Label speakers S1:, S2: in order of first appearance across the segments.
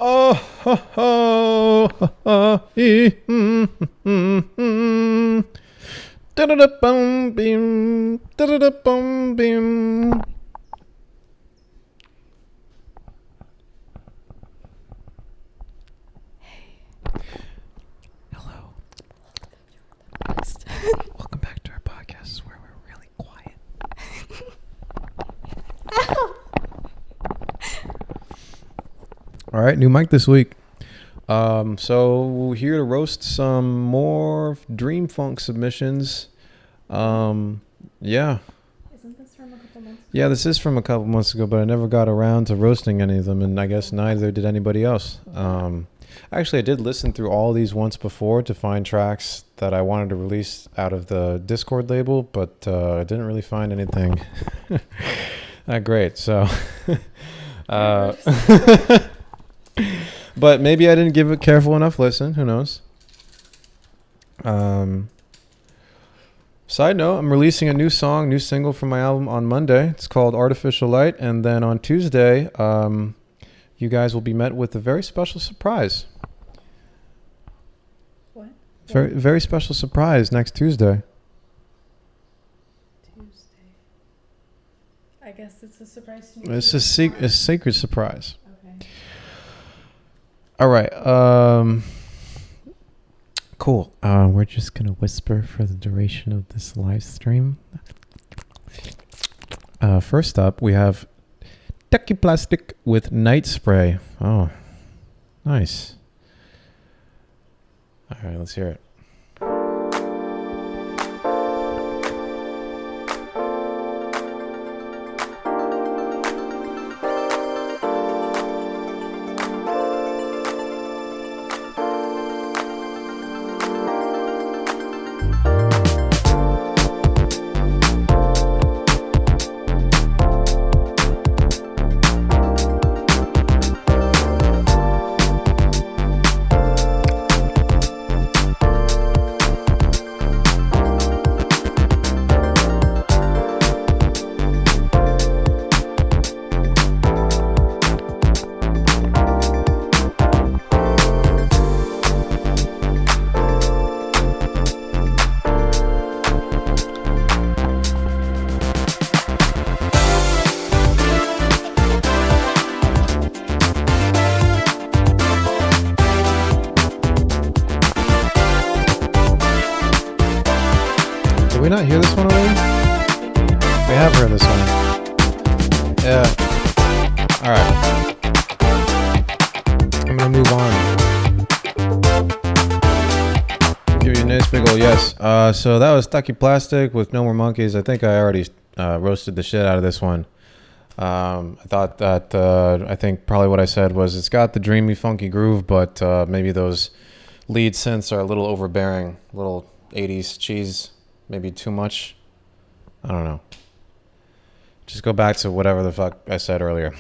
S1: Oh, ho, ho, ho, ho, Da-da-da-bum, bim, da-da-da-bum, bim. Hello. Welcome back to our podcast where we're really quiet. All right, new mic this week. So we're here to roast some more dreamfunk submissions. Yeah.
S2: Isn't this from a couple months ago?
S1: Yeah, this is from a couple months ago, but I never got around to roasting any of them, and I guess neither did anybody else. Actually, I did listen through all these once before to find tracks that I wanted to release out of the Discord label, but I didn't really find anything that great. So, but maybe I didn't give it careful enough listen. Who knows? Side note, I'm releasing a new single from my album on Monday. It's called Artificial Light. And then on Tuesday, you guys will be met with a very special surprise.
S2: What?
S1: Very, very special surprise next Tuesday.
S2: Tuesday. I guess it's a surprise to me.
S1: It's a secret surprise.
S2: Okay.
S1: All right. Cool. We're just going to whisper for the duration of this live stream. First up, we have Techie Plastic with Night Spray. Oh, nice. All right, let's hear it. Did we not hear this one already? We have heard this one. Yeah. All right. I'm gonna move on. Give you a nice big ol' yes. So that was Stucky Plastic with No More Monkeys. I think I already roasted the shit out of this one. I thought that I think probably what I said was it's got the dreamy, funky groove, but maybe those lead synths are a little overbearing, little 80s cheese. Maybe too much. I don't know. Just go back to whatever the fuck I said earlier.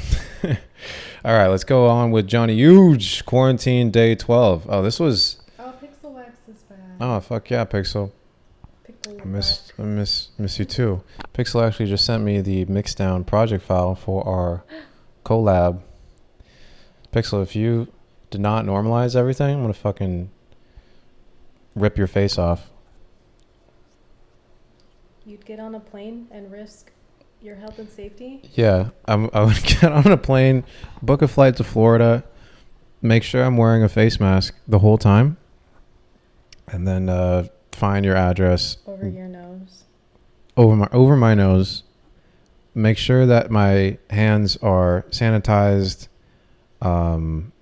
S1: All right, let's go on with Johnny Huge, Quarantine Day 12. Oh, this was...
S2: Oh, Pixel Wax is back.
S1: Oh, fuck yeah, Pixel. I miss you too. Pixel actually just sent me the mixdown project file for our collab. Pixel, if you did not normalize everything, I'm gonna fucking rip your face off.
S2: You'd get on a plane and risk your health and safety?
S1: Yeah, I would get on a plane, book a flight to Florida, make sure I'm wearing a face mask the whole time, and then find your address.
S2: Over your nose.
S1: Over my nose. Make sure that my hands are sanitized, and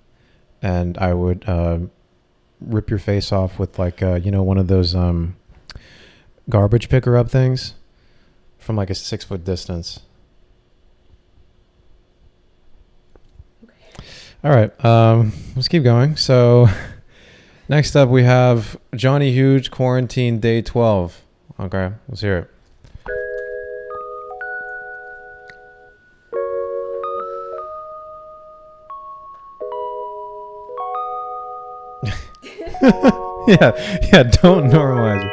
S1: I would rip your face off with like one of those garbage picker up things from like a 6 foot distance.
S2: Okay.
S1: All right, let's keep going. So next up we have Johnny Huge, Quarantine Day 12. Okay, let's hear it. yeah, don't normalize it.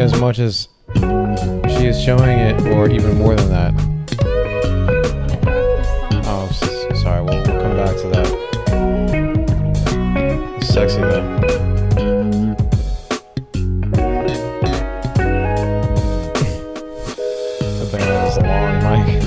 S1: as much as she is showing it, or even more than that. Oh, sorry. We'll come back to that. It's sexy though. The thing has this long mic.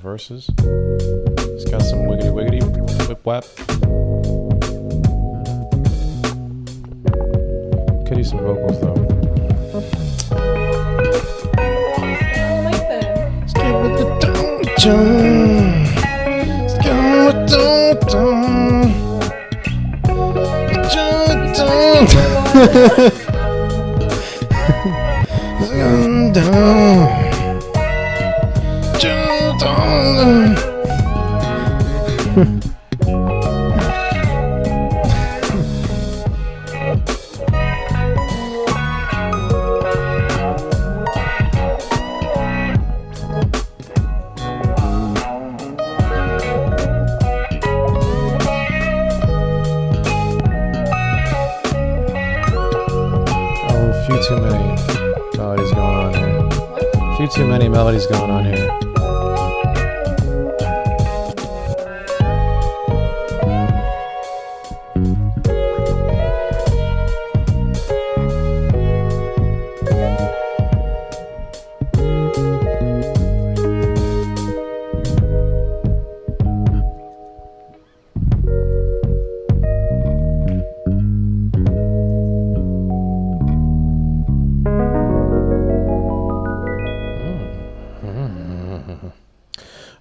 S1: Verses. It's got some wiggity wiggity whip whap. Could use some vocals though. Let's get with the dun-dun. Let's get with the dun-dun. Too many melodies going on here. Few too many melodies going on here.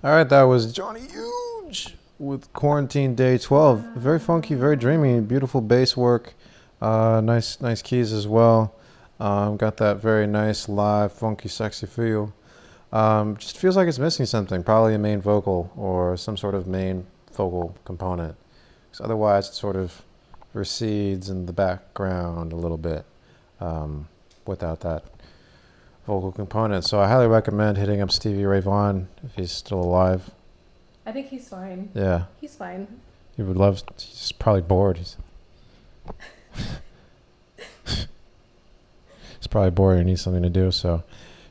S1: All right, that was Johnny Huge with Quarantine Day 12. Very funky, very dreamy, beautiful bass work. Nice keys as well. Got that very nice live, funky, sexy feel. Just feels like it's missing something, probably a main vocal or some sort of main vocal component. Because otherwise, it sort of recedes in the background a little bit without that vocal component. So I highly recommend hitting up Stevie Ray Vaughan if he's still alive.
S2: I think he's fine.
S1: Yeah.
S2: He's fine.
S1: He would love. He's probably bored. He's probably bored and needs something to do. So,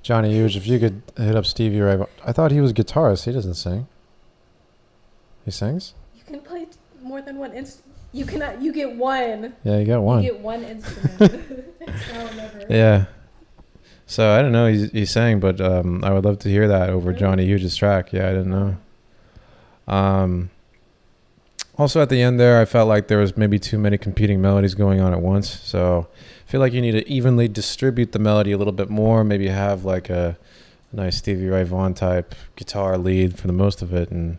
S1: Johnny Huge, if you could hit up Stevie Ray Vaughan. I thought he was a guitarist. He doesn't sing. He sings?
S2: You can play more than one instrument. You cannot. You get one.
S1: Yeah, you got one.
S2: You get one instrument. It's now or never.
S1: Yeah. So I don't know. He sang, but I would love to hear that over Johnny Huge's track. Yeah, I didn't know. Also at the end there, I felt like there was maybe too many competing melodies going on at once. So I feel like you need to evenly distribute the melody a little bit more. Maybe have like a nice Stevie Ray Vaughan type guitar lead for the most of it, and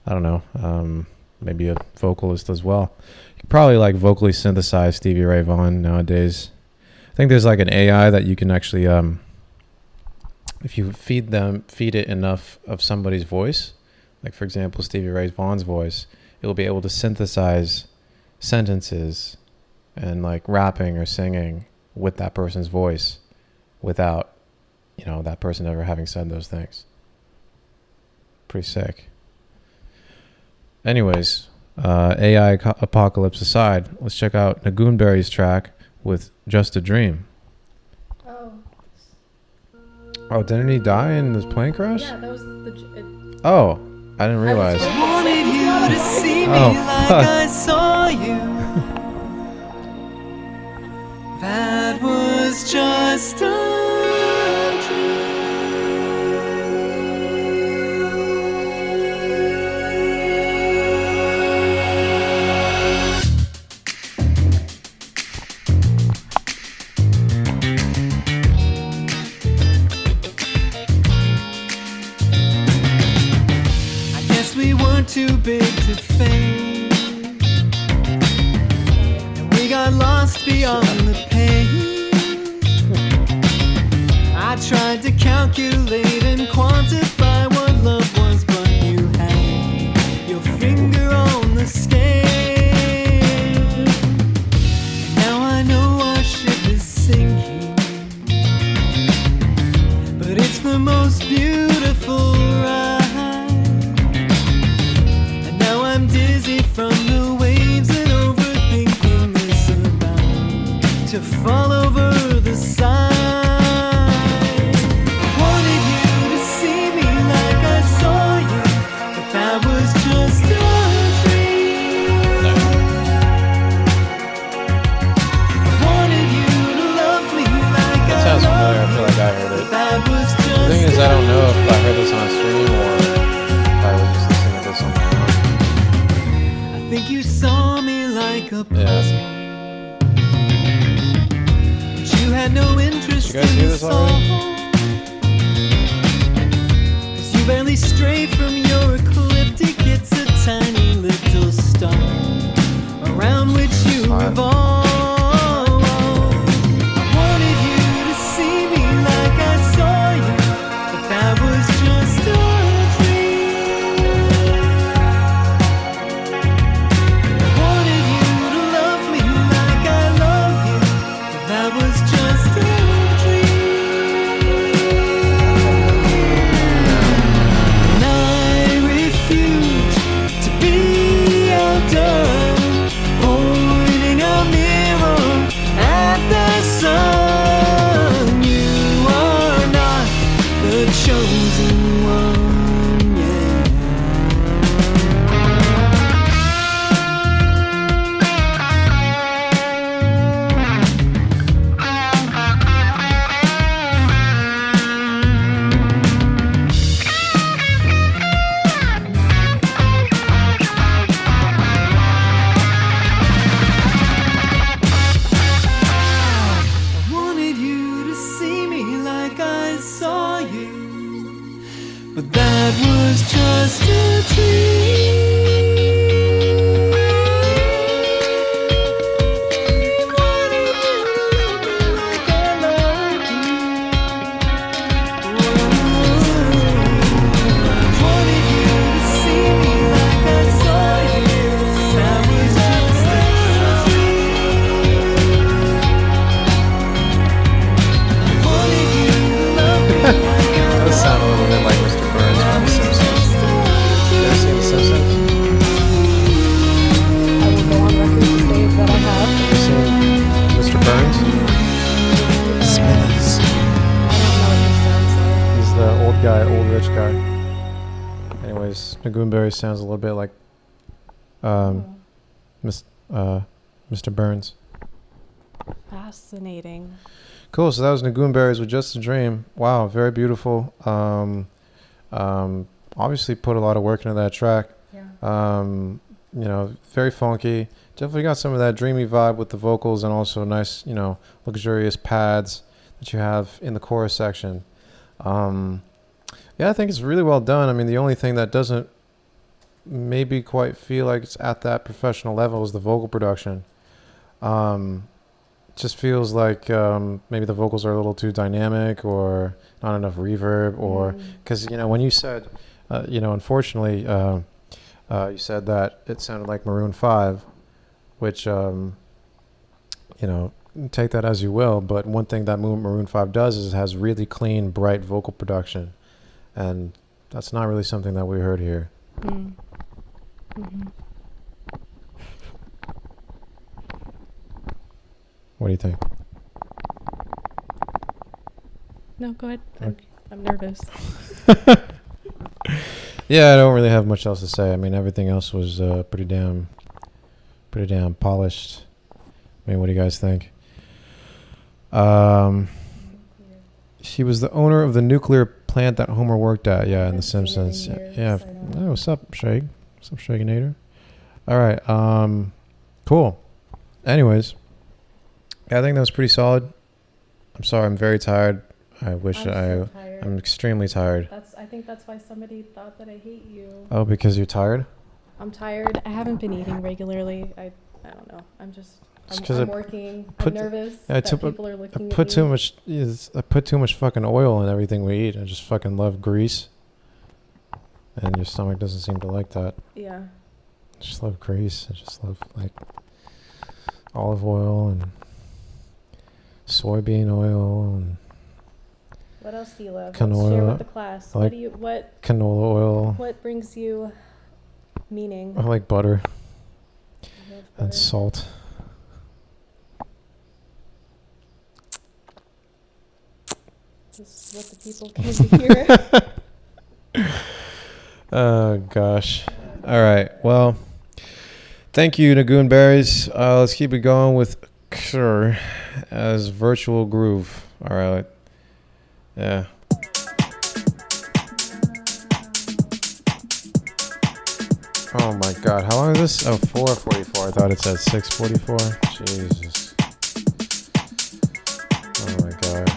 S1: I don't know, maybe a vocalist as well. You could probably like vocally synthesize Stevie Ray Vaughan nowadays. I think there's like an AI that you can actually, if you feed it enough of somebody's voice, like for example, Stevie Ray Vaughan's voice, it'll be able to synthesize sentences and like rapping or singing with that person's voice without, that person ever having said those things. Pretty sick. Anyways, AI apocalypse aside, let's check out Nagoonberry's track with Just a Dream. Oh, didn't he die in this plane crash?
S2: Yeah, that was
S1: Oh, I didn't realize.
S3: I wanted you to see me like
S1: fuck.
S3: I saw you. That was just a dream. we weren't too big to fail, and we got lost beyond the pain. I tried to calculate and quantify what love was, but you had your finger on the scale. And now I know our ship is sinking, but it's the most beautiful ride. And now I'm dizzy from the waves and overthinking this, about to fall over the side. Wanted you to see me like I saw you, but that was just a dream. Wanted you to love me like
S1: That
S3: I
S1: sounds familiar. I
S3: loved
S1: feel
S3: you,
S1: like I heard
S3: but
S1: it.
S3: that was just
S1: The thing is, I don't know if I heard
S3: a
S1: this on a stream or if I was just listening to this on my own.
S3: I think you saw me like a puzzle,
S1: Yeah.
S3: but you had no interest
S1: Did you guys
S3: in
S1: hear
S3: the
S1: this already?
S3: song. 'Cause you barely stray from your ecliptic. It's a tiny little star around which you
S1: Fine.
S3: revolve. I wanted you to see me like I saw you, but that was just a dream. I wanted you to love me like I love you, but that was just a dream. And I refuse to be outdone, pointing a mirror at the sun. You are not the chosen one, yeah. I wanted you to see me like I saw you, but that was just a dream. Wanted you to love me like I loved you. Wanted you to see me like I saw you, that was just a dream. Wanted you to love me like I
S1: That does sound a little bit like Mr. Burns from The Simpsons. You ever seen The Simpsons?
S2: I will go on record to say that I have.
S1: You seen Mr. Burns?
S3: Smithers.
S2: I don't know what he sounds like.
S1: He's the old guy, old rich guy. Anyways, Nagoonberry sounds a little bit like Mr. Burns.
S2: Fascinating.
S1: Cool. So that was Nagoonberries with Just a Dream. Wow, very beautiful. Obviously put a lot of work into that track.
S2: Yeah.
S1: You know, very funky. Definitely got some of that dreamy vibe with the vocals and also nice, you know, luxurious pads that you have in the chorus section. Yeah, I think it's really well done. I mean, the only thing that doesn't maybe quite feel like it's at that professional level is the vocal production. Just feels like maybe the vocals are a little too dynamic or not enough reverb, or because you know when you said you know, unfortunately you said that it sounded like Maroon 5, which you know, take that as you will, but one thing that Maroon 5 does is it has really clean, bright vocal production, and that's not really something that we heard here. What do you think?
S2: No, go ahead.
S1: Okay.
S2: I'm nervous.
S1: Yeah, I don't really have much else to say. I mean, everything else was pretty damn polished. I mean, what do you guys think? She was the owner of the nuclear plant that Homer worked at. Yeah, in The Simpsons. Yeah. Oh, what's up, Shag? What's up, Shaginator? All right. Cool. Anyways, yeah, I think that was pretty solid. I'm sorry, I'm very tired. I wish I I'm extremely tired.
S2: I think that's why somebody thought that I hate you.
S1: Oh, because you're tired?
S2: I'm tired. I haven't been eating regularly. I don't know. I'm working. I'm nervous that people are looking at me.
S1: I put too much fucking oil in everything we eat. I just fucking love grease. And your stomach doesn't seem to like that.
S2: Yeah.
S1: I just love grease. I just love like olive oil and soybean oil and
S2: what else do you love?
S1: canola.
S2: Let's share with the class.
S1: Canola oil.
S2: What brings you meaning?
S1: I like butter
S2: Butter.
S1: and salt.
S2: This is what the people came to hear.
S1: Oh gosh. All right. Well, thank you, Nagoon Berries. Let's keep it going with Sure as Virtual Groove. All right. Yeah. Oh my God. How long is this? Oh, 4:44. I thought it said 6:44. Jesus. Oh my God.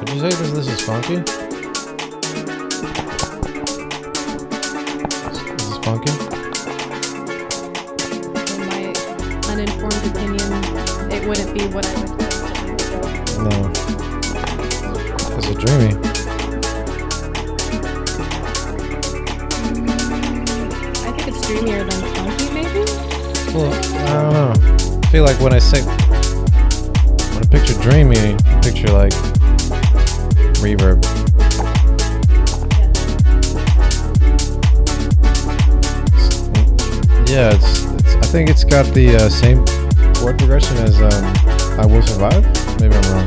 S1: Would you say this is funky? This is funky?
S2: In my uninformed opinion, it wouldn't be what I would think.
S1: No. Is it dreamy?
S2: I think it's dreamier than funky, maybe?
S1: Well, I don't know. I feel like when I picture dreamy, I picture like reverb. Yeah, it's I think it's got the same chord progression as I Will Survive. Maybe I'm wrong.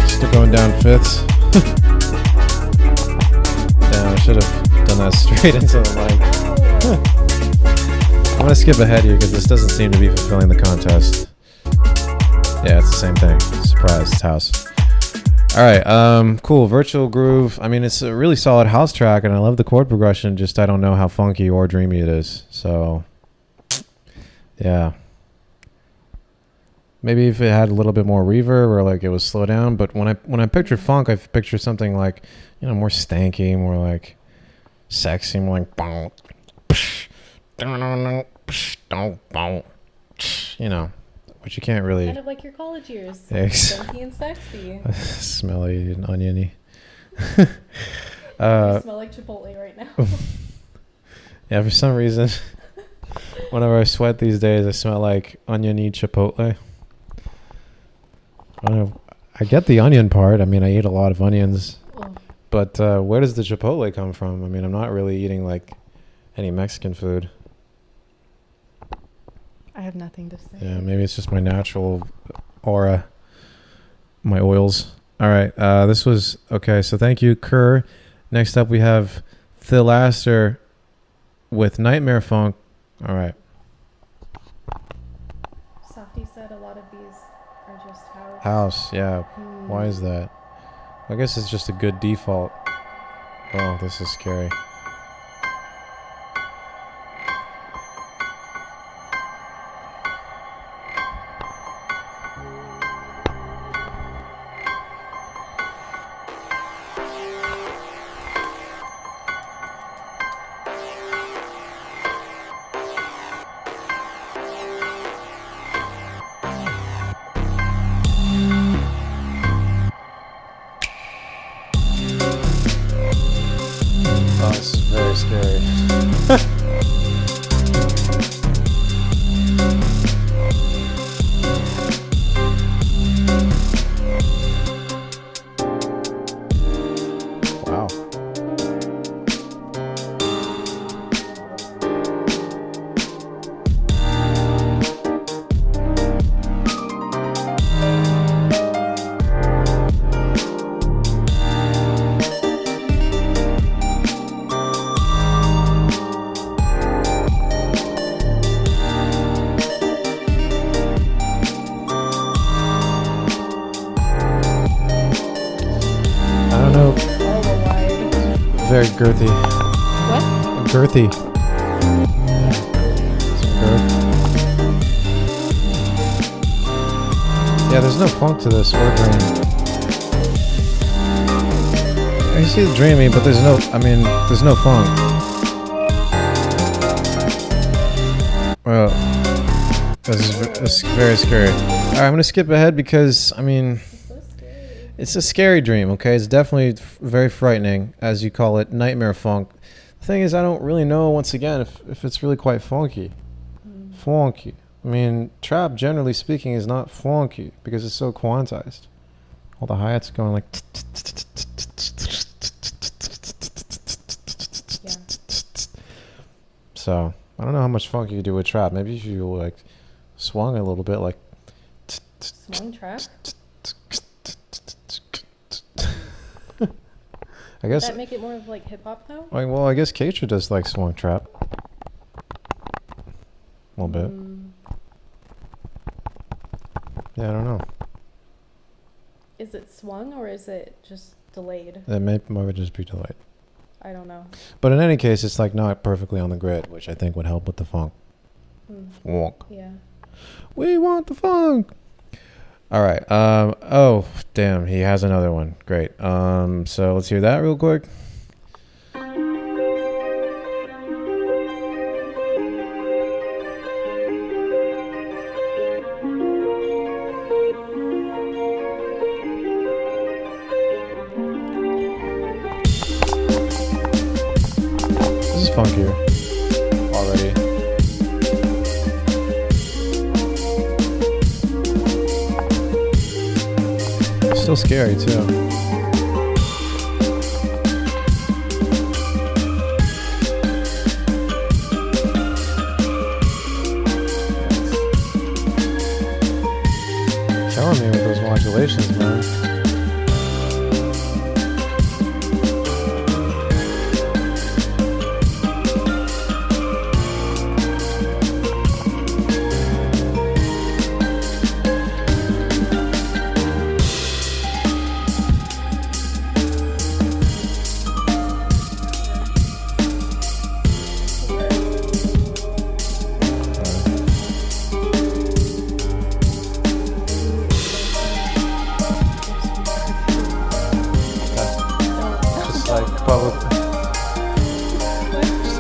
S1: Still going down fifths. Damn, I should have done that straight into the mic. I'm gonna skip ahead here because this doesn't seem to be fulfilling the contest. Yeah, it's the same thing. Surprise, it's house. All right, cool. Virtual Groove. I mean, it's a really solid house track, and I love the chord progression. Just I don't know how funky or dreamy it is. So, yeah. Maybe if it had a little bit more reverb or like it was slowed down. But when I picture funk, I picture something like, you know, more stanky, more like sexy, more like you know. But you can't really.
S2: Kind of like your college years.
S1: Funky
S2: and sexy.
S1: Smelly and oniony.
S2: You smell like Chipotle right now.
S1: Yeah, for some reason, whenever I sweat these days, I smell like oniony Chipotle. I don't know. I get the onion part. I mean, I eat a lot of onions.
S2: Oh.
S1: But where does the Chipotle come from? I mean, I'm not really eating like any Mexican food.
S2: I have nothing to say.
S1: Yeah, maybe it's just my natural aura, my oils. All right, this was okay. So thank you, Kerr. Next up, we have Phil Astor with Nightmare Funk. All right.
S2: Softy said a lot of these are just house.
S1: House, yeah. Why is that? I guess it's just a good default. Oh, this is scary. very girthy.
S2: What?
S1: Girthy. Some girth. Yeah, there's no funk to this or dream. I see the dreamy, but there's no funk. Well, this is very scary. Alright, I'm gonna skip ahead because, I mean, it's a scary dream, okay? It's definitely very frightening, as you call it, nightmare funk. The thing is, I don't really know, once again, if it's really quite funky. Funky. I mean, trap, generally speaking, is not funky because it's so quantized. All the hi-hats going like...
S2: Yeah.
S1: So, I don't know how much funk you can do with trap. Maybe if you, like, swung a little bit, like...
S2: Swung trap?
S1: I guess...
S2: Does that make it more of like hip-hop, though?
S1: Well, I guess Keitra does, like, swung trap. A little bit. Yeah, I don't know.
S2: Is it swung or is it just delayed?
S1: It might just be delayed.
S2: I don't know.
S1: But in any case, it's like not perfectly on the grid, which I think would help with the funk. Funk.
S2: Yeah.
S1: We want the funk. All right. Oh, damn. He has another one. Great. So let's hear that real quick. Funkier already. Still scary too. Killing me with those modulations, man.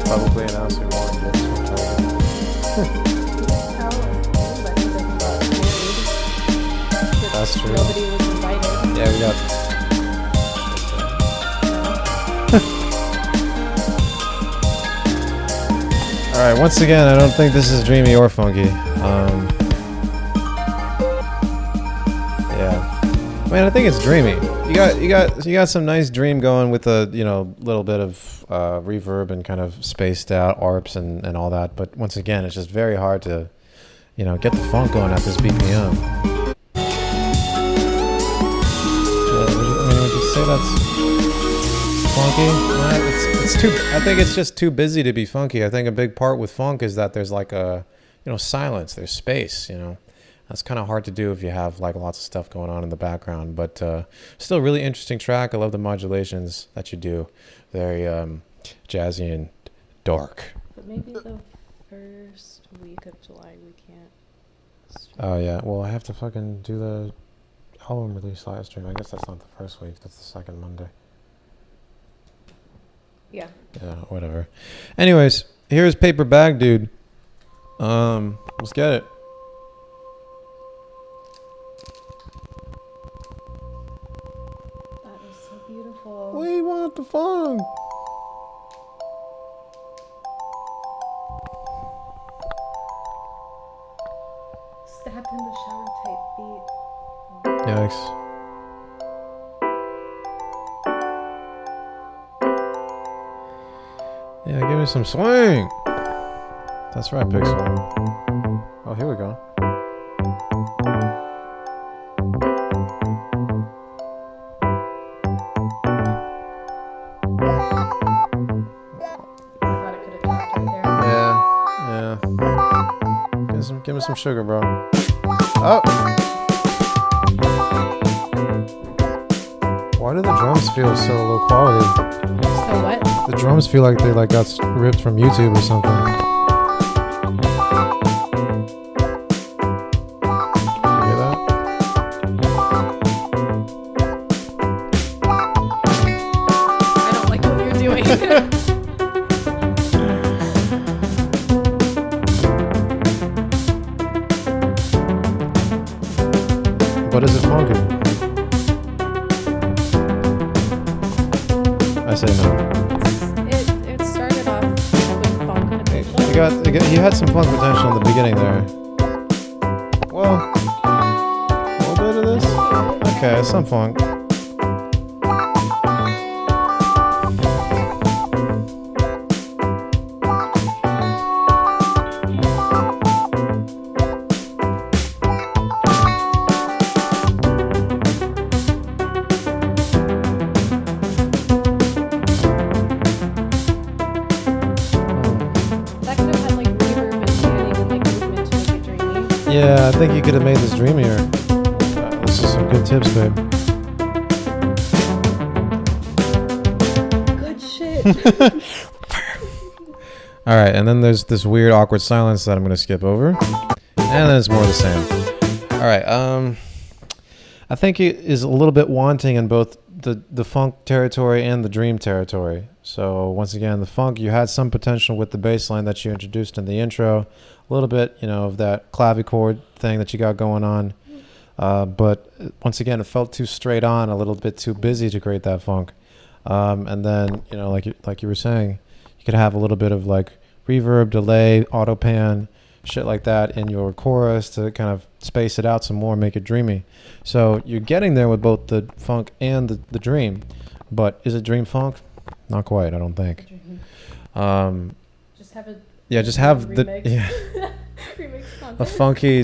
S1: Publicly announcing more gifts from China. That's true.
S2: Nobody was invited.
S1: Yeah, we got. All right. Once again, I don't think this is dreamy or funky. Yeah. I mean, I think it's dreamy. You got some nice dream going with a little bit of reverb and kind of spaced out arps and all that. But once again, it's just very hard to get the funk going at this BPM. Would you say that's funky? It's too. I think it's just too busy to be funky. I think a big part with funk is that there's like a silence. There's space. That's kind of hard to do if you have like lots of stuff going on in the background, but still really interesting track. I love the modulations that you do. Very jazzy and dark.
S2: But maybe the first week of July we can't stream.
S1: Oh yeah, well I have to fucking do the album release live stream. I guess that's not the first week, that's the second Monday.
S2: Yeah.
S1: Yeah, whatever. Anyways, here's Paper Bag Dude. Let's get it.
S2: Beautiful.
S1: We want the funk.
S2: Stabbed in the shower type beat.
S1: Yikes. Yeah, give me some swing. That's right, Pixel. Oh, here we go. Give me some sugar, bro. Oh! Why do the drums feel so low quality?
S2: So what?
S1: The drums feel like they like got ripped from YouTube or something. You hear that?
S2: I don't like what you're doing.
S1: But is it funky? I say no.
S2: It started off with funk potential.
S1: He had some funk potential in the beginning there. Well, a little bit of this. Okay, some funk. Yeah, I think you could have made this dreamier. This is some good tips, babe.
S2: Good shit.
S1: All right, and then there's this weird, awkward silence that I'm gonna skip over, and then it's more of the same. All right, I think it is a little bit wanting in both the funk territory and the dream territory. So once again, the funk, you had some potential with the bass line that you introduced in the intro, a little bit, of that clavichord thing that you got going on. But once again, it felt too straight on, a little bit too busy to create that funk. And then, like you were saying, you could have a little bit of like reverb, delay, auto pan, shit like that in your chorus to kind of space it out some more, make it dreamy. So you're getting there with both the funk and the dream. But is it dream funk? Not quite, I don't think.
S2: Just have a
S1: just have
S2: remix.
S1: Remix
S2: song.
S1: a funky.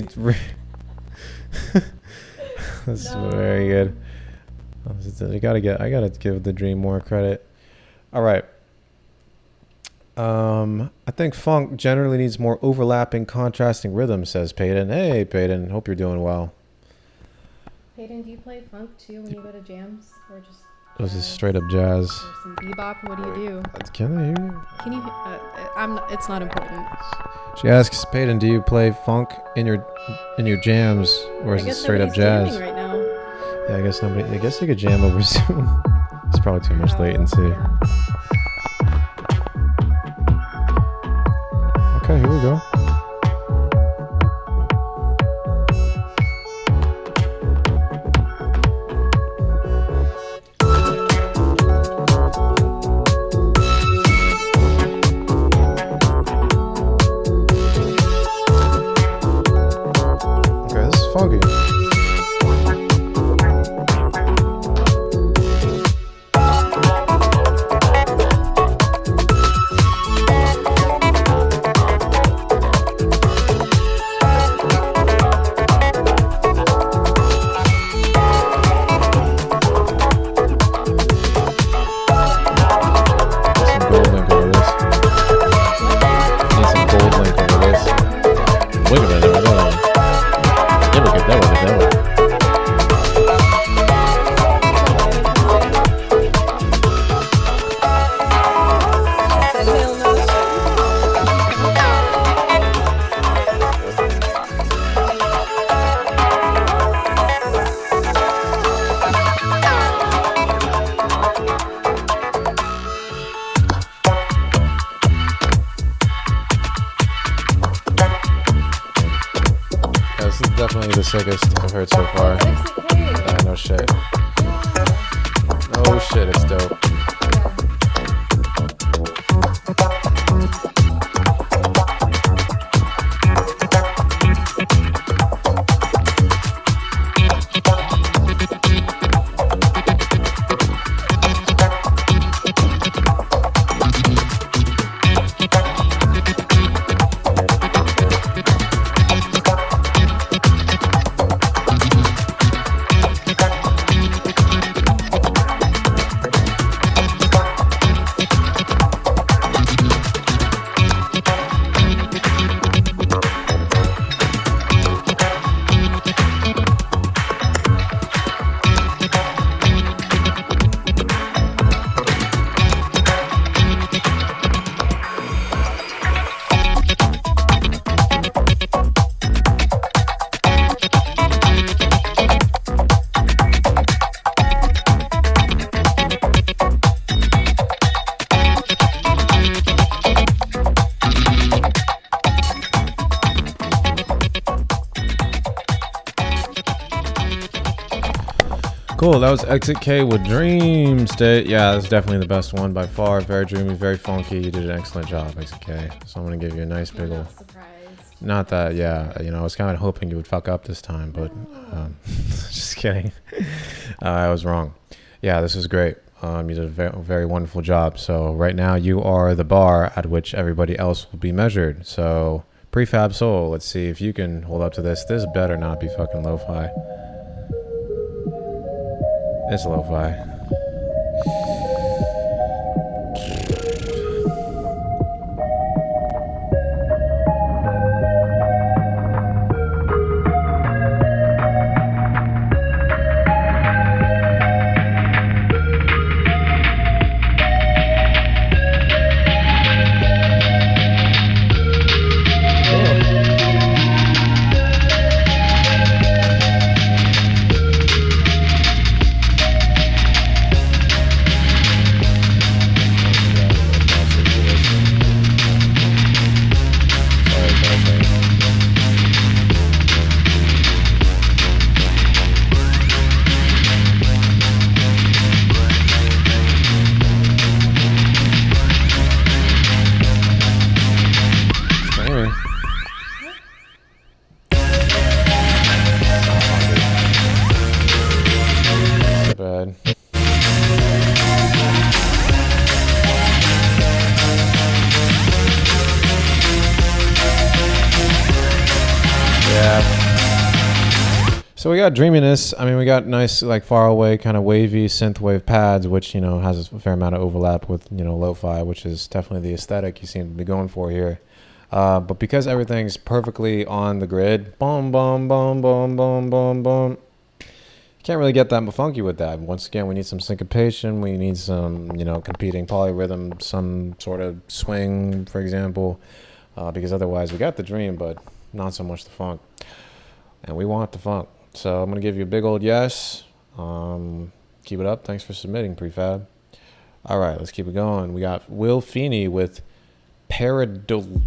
S1: That's very good. I gotta give the dream more credit. All right. I think funk generally needs more overlapping, contrasting rhythms, says Peyton. Hey, Peyton, hope you're doing well.
S2: Peyton, do you play funk too when you go to jams, or just?
S1: This is straight up jazz.
S2: Or some bebop. What do you do?
S1: Can I hear you?
S2: Can you? I'm not. It's not important.
S1: She asks Peyton, "Do you play funk in your jams, or is it straight up jazz?"
S2: Right now.
S1: Yeah, I guess nobody. I guess you could jam over Zoom. It's probably too much latency.
S2: Yeah.
S1: Okay, here we go. Okay, this is funky. Definitely the sickest I've heard so far. Yeah, no shit. No shit, it's dope. Cool. That was Exit K with Dream State. Yeah, that's definitely the best one by far. Very dreamy, very funky. You did an excellent job, Exit K. So I'm gonna give you a nice big old. Not that, yeah. You know, I was kind of hoping you would fuck up this time, but just kidding. I was wrong. Yeah, this was great. You did a very, very wonderful job. So right now you are the bar at which everybody else will be measured. So Prefab Soul, let's see if you can hold up to this. This better not be fucking lo-fi. It's lo-fi. So we got dreaminess. I mean, we got nice, like, far away, kind of wavy synthwave pads, which, you know, has a fair amount of overlap with, you know, lo-fi, which is definitely the aesthetic you seem to be going for here. But because everything's perfectly on the grid, boom, boom, boom, boom, boom, boom, boom, you can't really get that funky with that. Once again, we need some syncopation. We need some, you know, competing polyrhythm, some sort of swing, for example, because otherwise we got the dream, but not so much the funk. And we want the funk. So I'm going to give you a big old yes. Keep it up. Thanks for submitting, Prefab. All right, let's keep it going. We got Will Feeney with Paradolia.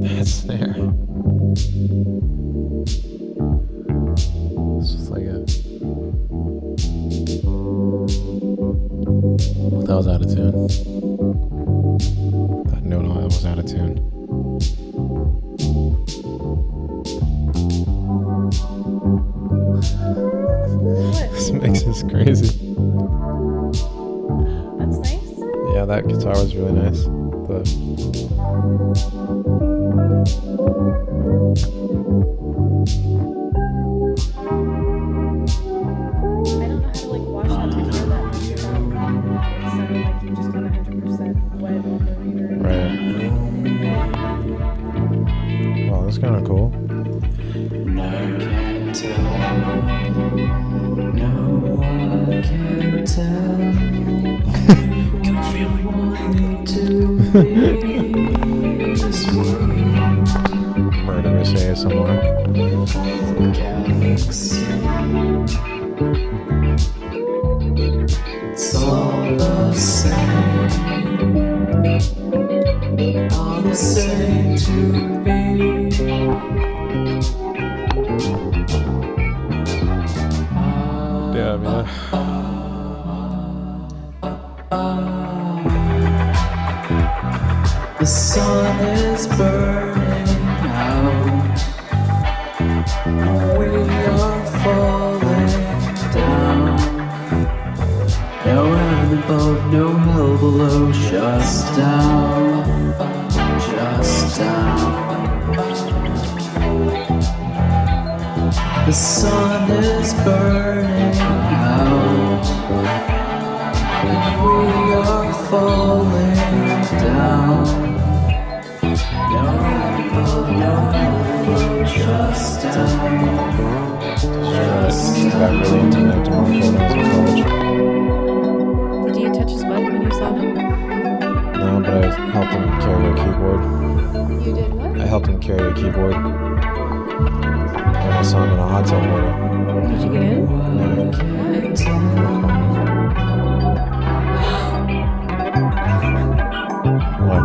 S1: That's there. It's just like a. Well, that was out of tune. No, that was out of tune. This mix is crazy.
S2: That's nice.
S1: Yeah, that guitar was really nice. But
S2: I don't know how to like wash out to hear that. It sounded like you just got 100% wet on the reader.
S1: Right. Wow, that's kind of cool.
S3: No can tell. No one can tell. Can feel wanting to be this way.
S1: Murderous ASMR.
S3: Galaxy. It's all the same. All the same to me.
S1: Yeah, man.
S3: The sun is burning out. We are falling down. No heaven above, no hell below. Just down, just down. The sun is burning out. We are falling down. No above, no below, just down. Just
S1: Got really into that tomorrow when I was in college.
S2: Did you touch his butt when you saw him?
S1: No, but I helped him carry a keyboard.
S2: You did what?
S1: I helped him carry a keyboard. my son in a hot tub later.
S2: Did you get in?
S1: What?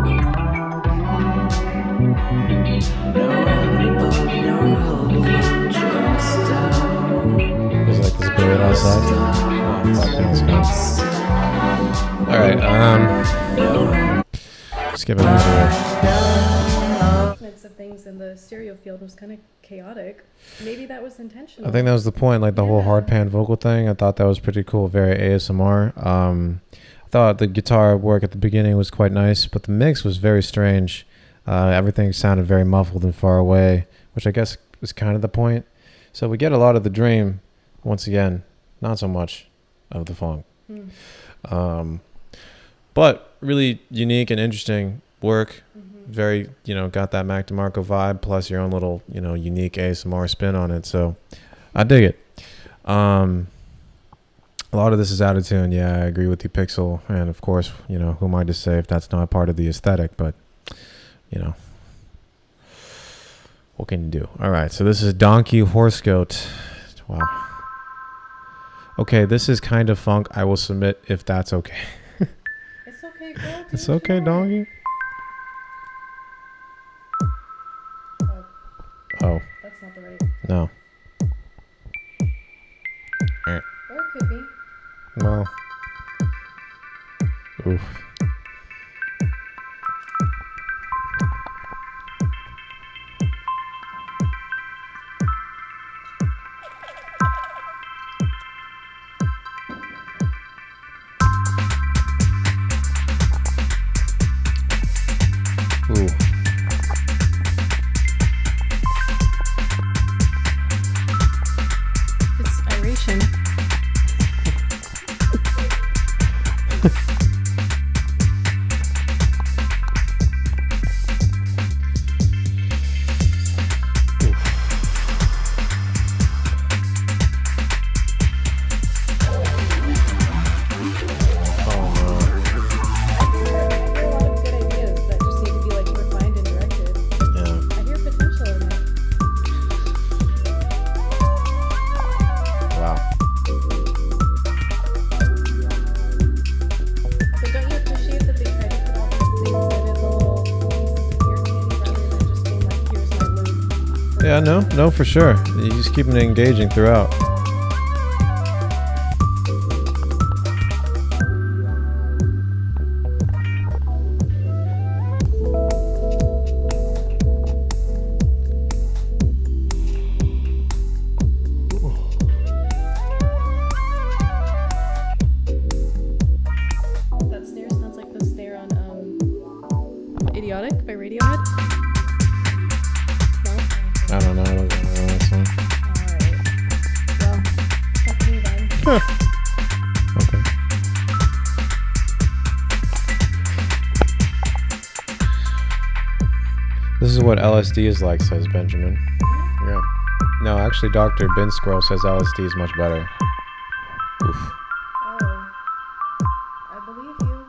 S1: There's like this bird outside. Oh fuck, now it's gone. Alright, skip it over here.
S2: Of things in the stereo field was kind of chaotic. Maybe that was intentional.
S1: I think that was the point, like the whole hard pan vocal thing. I thought that was pretty cool, very ASMR. I thought the guitar work at the beginning was quite nice, but the mix was very strange. Everything sounded very muffled and far away, which I guess was kind of the point. So we get a lot of the dream, once again, not so much of the funk. But really unique and interesting work. Very, got that Mac DeMarco vibe, plus your own little, unique ASMR spin on it. So I dig it. A lot of this is out of tune. Yeah, I agree with you, Pixel. And of course, who am I to say if that's not part of the aesthetic? But, what can you do? All right, so this is Donkey Horse Goat. Wow. Okay, this is kind of funk. I will submit if that's okay.
S2: It's okay, girl.
S1: It's okay, Donkey. Oh.
S2: That's not the right.
S1: No. All right.
S2: Or it could be.
S1: Well. Oof. Ooh.
S2: It's iration.
S1: Yeah, no, for sure. You just keeping it engaging throughout.
S2: That snare sounds like the snare on Idiotic by Radiohead.
S1: I don't know. I don't know that song.
S2: Alright. Well, fuck me then.
S1: Okay. This is what LSD is like, says Benjamin. Yeah. No, actually, Dr. Ben Scroll says LSD is much better. Oof.
S2: Oh. I believe you.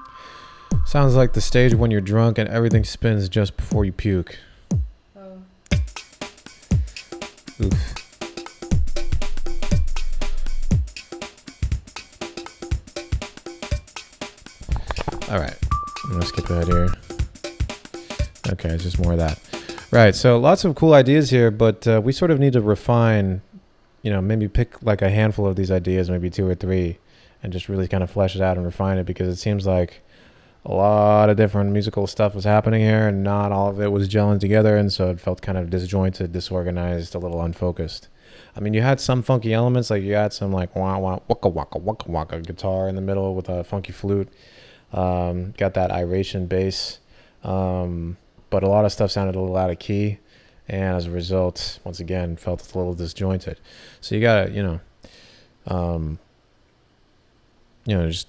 S1: Sounds like the stage when you're drunk and everything spins just before you puke.
S2: Oh.
S1: Oof. All right, I'm gonna skip ahead here. Okay, it's just more of that. Right, so lots of cool ideas here, but we sort of need to refine, maybe pick like a handful of these ideas, maybe 2 or 3, and just really kind of flesh it out and refine it, because it seems like a lot of different musical stuff was happening here, and not all of it was gelling together, and so it felt kind of disjointed, disorganized, a little unfocused. I mean, you had some funky elements, like you had some like wah wah waka waka waka waka guitar in the middle with a funky flute. Got that iration bass, but a lot of stuff sounded a little out of key, and as a result, once again, felt a little disjointed. So you gotta, it's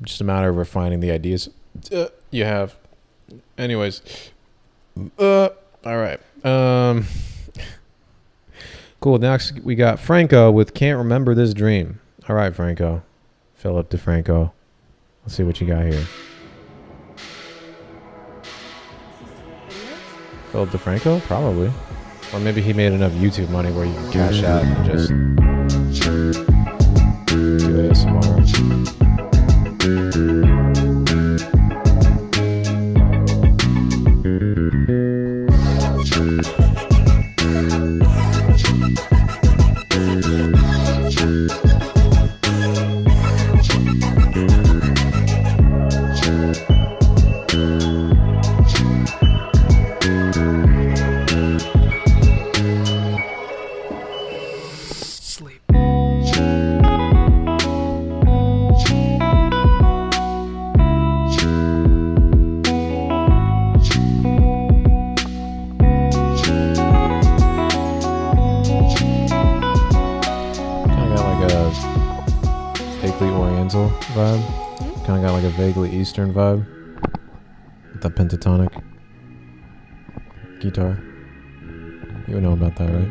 S1: just a matter of refining the ideas you have. Anyways, all right. Cool. Next, we got Franco with "Can't Remember This Dream." All right, Franco, Philip DeFranco. Let's see what you got here. Philip DeFranco, probably. Or maybe he made enough YouTube money where you can cash out and just do ASMR. Vibe. Kind of got like a vaguely Eastern vibe with that pentatonic guitar. You would know about that, right?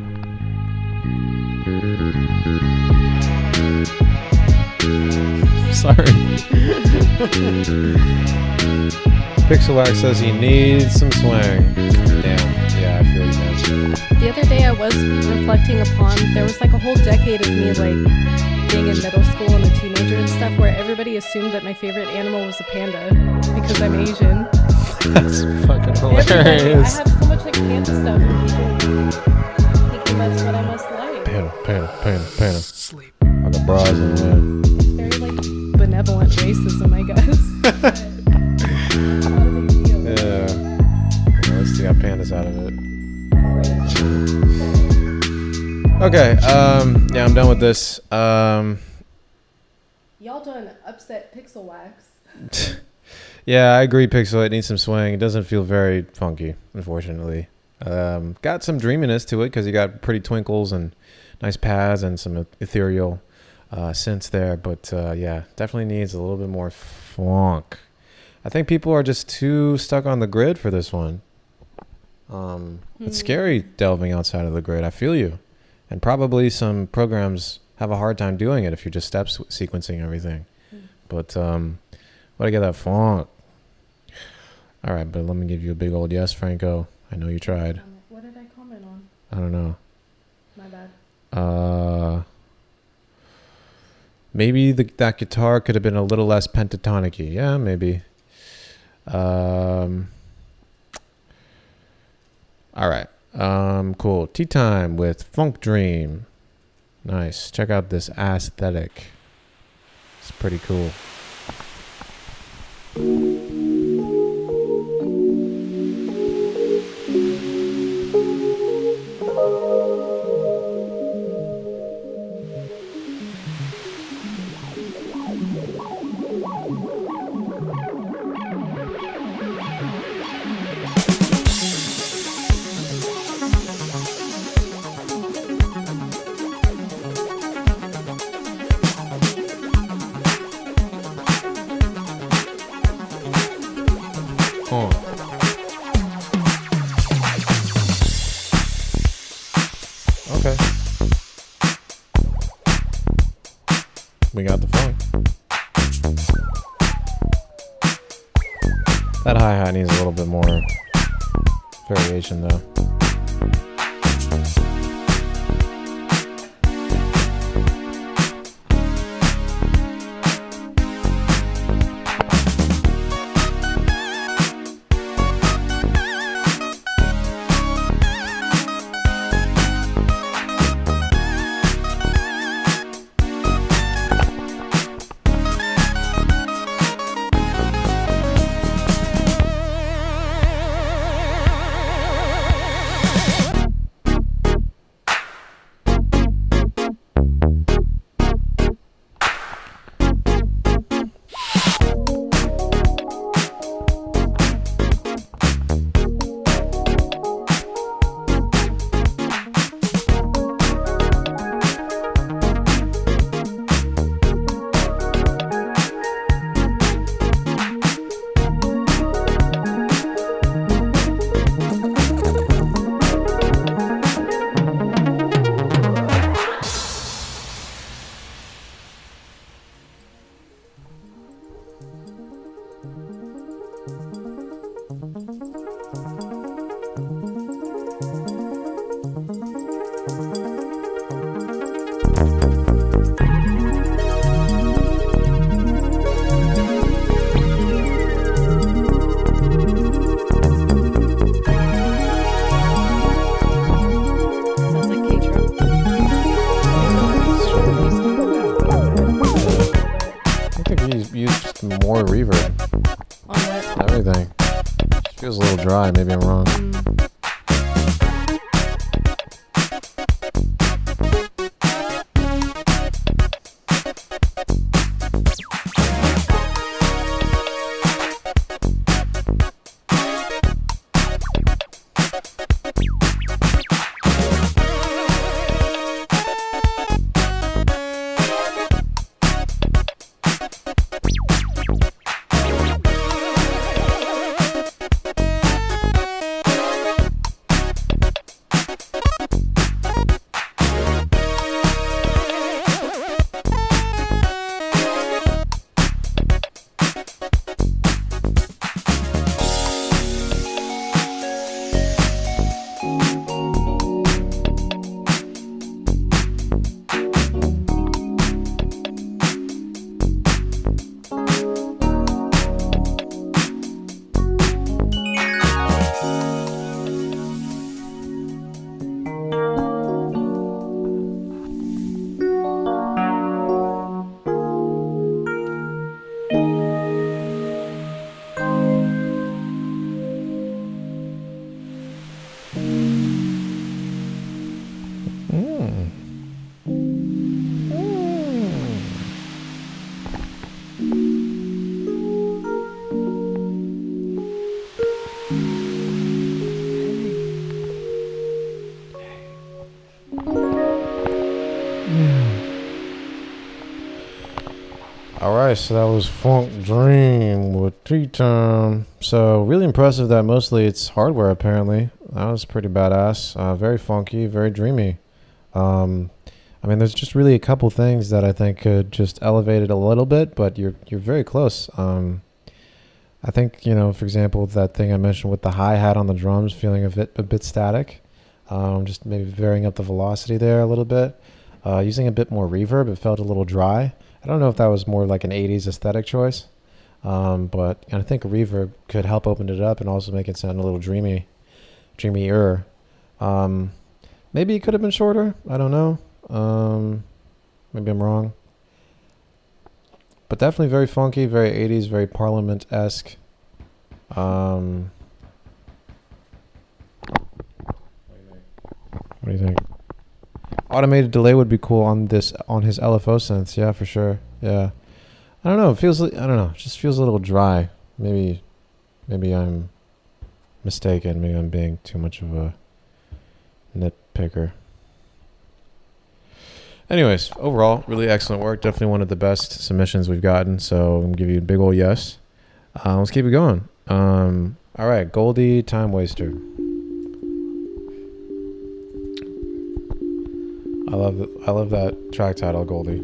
S1: Sorry. Pixelwax says he needs some swing. Damn. Yeah, I feel you, man.
S2: The other day I was reflecting upon, there was like a whole decade of me like being in middle school and a teenager and stuff where everybody assumed that my favorite animal was a panda because I'm Asian.
S1: That's fucking hilarious.
S2: I have so much like panda stuff and people thinking that's what I must like.
S1: Panda. Sleep. Like a bras in the head.
S2: It's very like benevolent racism, I guess.
S1: Yeah. At least you got pandas out of it. Okay, yeah, I'm done with this.
S2: Y'all done upset Pixelwax.
S1: Yeah, I agree, Pixel. It needs some swing. It doesn't feel very funky, unfortunately. Got some dreaminess to it because you got pretty twinkles and nice pads and some ethereal synths there. But yeah, definitely needs a little bit more funk. I think people are just too stuck on the grid for this one. It's scary delving outside of the grid. I feel you. And probably some programs have a hard time doing it if you're just step sequencing everything. But gotta get that funk. All right, but let me give you a big old yes, Franco. I know you tried.
S2: What did I comment on?
S1: I don't know.
S2: My bad.
S1: Maybe that guitar could have been a little less pentatonic-y. Yeah, maybe. All right. Cool. Tea time with Funk Dream. Nice. Check out this aesthetic. It's pretty cool. Okay. We got the funk. That hi-hat needs a little bit more variation though. Feels a little dry. Maybe I'm wrong. Alright, so that was Funk Dream with Tea Time. So really impressive that mostly it's hardware apparently. That was pretty badass. Very funky, very dreamy. I mean, there's just really a couple things that I think could just elevate it a little bit, but you're very close. I think, you know, for example, that thing I mentioned with the hi-hat on the drums feeling a bit static. Just maybe varying up the velocity there a little bit. Using a bit more reverb, it felt a little dry. I don't know if that was more like an 80s aesthetic choice, but I think a reverb could help open it up and also make it sound a little dreamier. Maybe it could have been shorter. I don't know. Maybe I'm wrong. But definitely very funky, very 80s, very Parliament-esque. What do you think? Automated delay would be cool on his LFO synths, yeah, for sure. Yeah, I don't know. It feels, I don't know. It just feels a little dry. Maybe I'm mistaken. Maybe I'm being too much of a nitpicker. Anyways, overall, really excellent work. Definitely one of the best submissions we've gotten. So I'm gonna give you a big ol' yes. Let's keep it going. All right, Goldie, Time Waster. I love that track title, Goldie.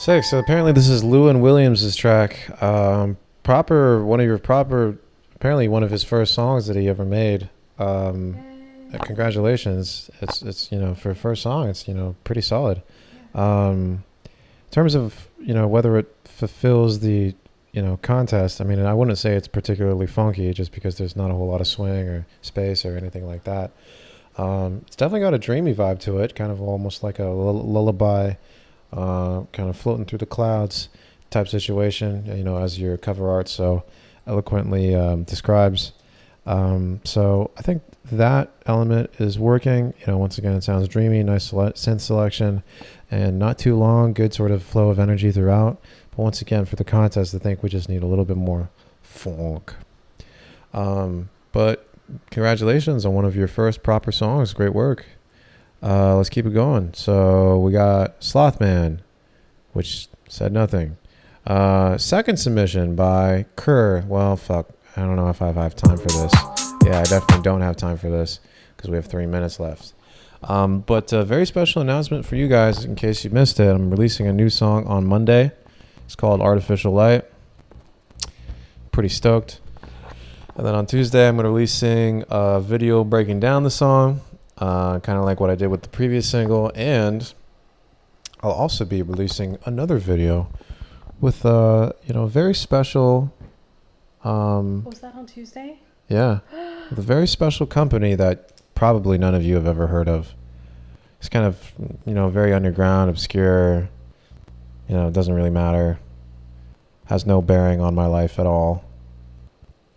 S1: Sick. So apparently this is Lewin Williams' track. Apparently one of his first songs that he ever made. Congratulations. It's for a first song, it's pretty solid. In terms of whether it fulfills the contest, I mean, I wouldn't say it's particularly funky just because there's not a whole lot of swing or space or anything like that. It's definitely got a dreamy vibe to it, kind of almost like a lullaby, kind of floating through the clouds type situation, as your cover art so eloquently describes. So I think that element is working. Once again, it sounds dreamy, nice synth selection, and not too long, good sort of flow of energy throughout. But once again, for the contest, I think we just need a little bit more funk. But congratulations on one of your first proper songs. Great work. Let's keep it going. So we got Slothman, which said nothing. Second submission by Kerr. Well, fuck. I don't know if I have time for this. Yeah, I definitely don't have time for this because we have 3 minutes left. But a very special announcement for you guys in case you missed it. I'm releasing a new song on Monday. It's called Artificial Light. Pretty stoked. And then on Tuesday, I'm going to be releasing a video breaking down the song, kind of like what I did with the previous single. And I'll also be releasing another video with a very special.
S2: Was that on Tuesday?
S1: Yeah, with a very special company that probably none of you have ever heard of. It's kind of very underground, obscure. It doesn't really matter. Has no bearing on my life at all,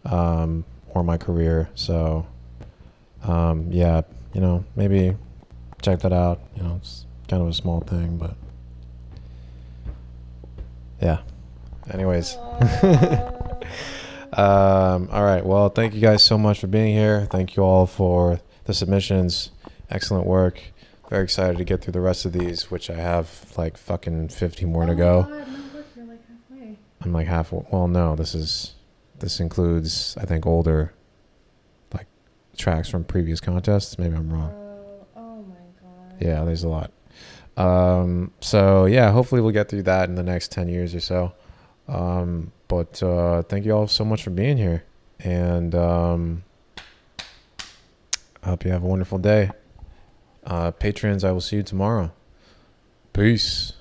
S1: or my career. So, yeah, maybe check that out. It's kind of a small thing, but yeah. Anyways. All right. Well, thank you guys so much for being here. Thank you all for the submissions. Excellent work. Very excited to get through the rest of these, which I have like fucking 50 more to go.
S2: God, no, look, you're like halfway.
S1: I'm like halfway. Well, no, this includes, I think, older like tracks from previous contests. Maybe I'm wrong.
S2: Oh my God.
S1: Yeah, there's a lot. So yeah, hopefully we'll get through that in the next 10 years or so. But thank you all so much for being here, and I hope you have a wonderful day. Patrons, I will see you tomorrow. Peace.